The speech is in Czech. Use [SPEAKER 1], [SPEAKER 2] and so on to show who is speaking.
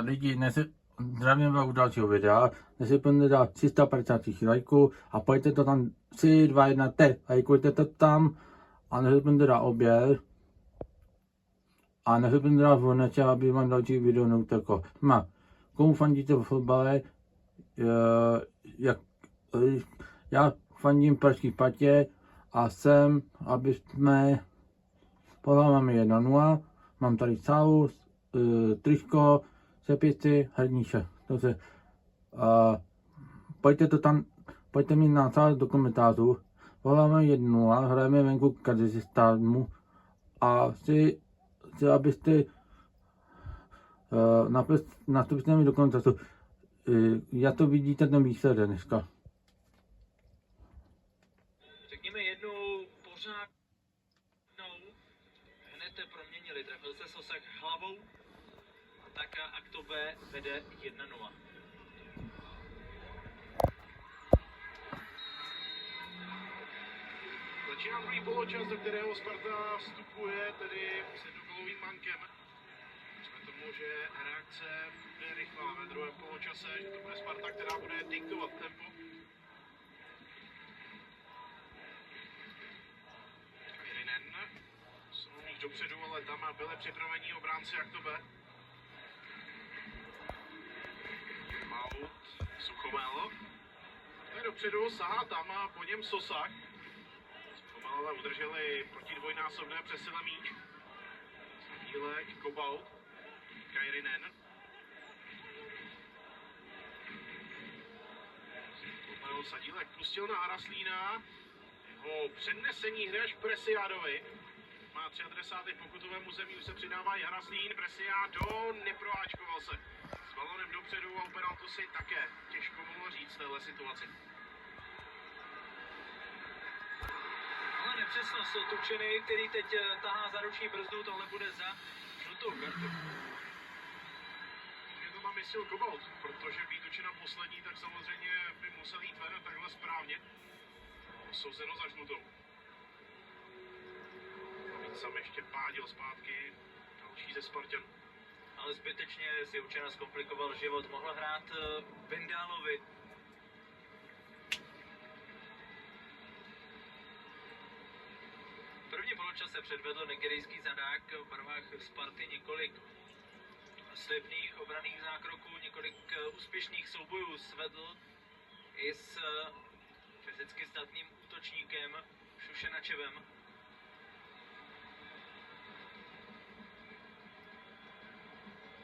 [SPEAKER 1] Lidi, zdravím vás u dalšího videa. Dnes si plně dát 350 000 lajků a pojďte to tam 3, 2, 1, teď. Lajkujte to tam a nezapomeňte dát oběr. A nezapomeňte dát zvoneček, aby vám další video neuteklo. Komu fandíte v fotbale? Já fandím pražský Spartě a jsem, aby jsme máme 1-0. Mám tady sálu, tričko, sepisy, herníče. Takže pojďte mi napsat do komentářů. Voláme 1-0, hrajeme venku Kazachstánu a chci, abyste nastupte mi do komentářů. Jak to vidíte ten výsledek dneska?
[SPEAKER 2] Řekněme jednou pořádnou, hned proměnili, trefil se Sosak hlavou, tak Akto B vede 1-0.
[SPEAKER 3] Začíná druhý poločas, do kterého Sparta vstupuje, tedy s jednokolovým mankem. Jsme tomu, že reakce bude rychlá ve druhém poločase, že to bude Sparta, která bude diktovat tempo. Kairinen, sunul míč dopředu, ale tam byli připravení obránci Akto B. Maut, Suchomel. Dopředu sahá tam a po něm Sosak. Ale udrželi proti dvojnásobné přesile míč. Sadílek, Kobaut, Kairinen. Sadílek pustil na Haraslína. Jeho přednesení hry až Presiádovi. Má 33. pokutovém území, už se přidává i Haraslín. Presiádo neproáčkoval se. S balonem dopředu a u penaltu si také těžko mohlo říct v téhle situaci.
[SPEAKER 2] Nepřesnost Tučeny, který teď tahá za ruční brzdu, tohle bude za žlutou kartu.
[SPEAKER 3] Je to tam myslel Kobaut, protože být Tučena poslední, tak samozřejmě by musel jít ven takhle správně. Souzeno za žlutou. Navíc sam ještě pádil zpátky další ze Spartan.
[SPEAKER 2] Ale zbytečně si Učena zkomplikoval život, mohl hrát Vindálovi. V prvním poločase předvedl nigerijský zadák v barvách Sparty několik slibných obranných zákroků, několik úspěšných soubojů svedl i s fyzicky zdatným útočníkem Šušenačevem.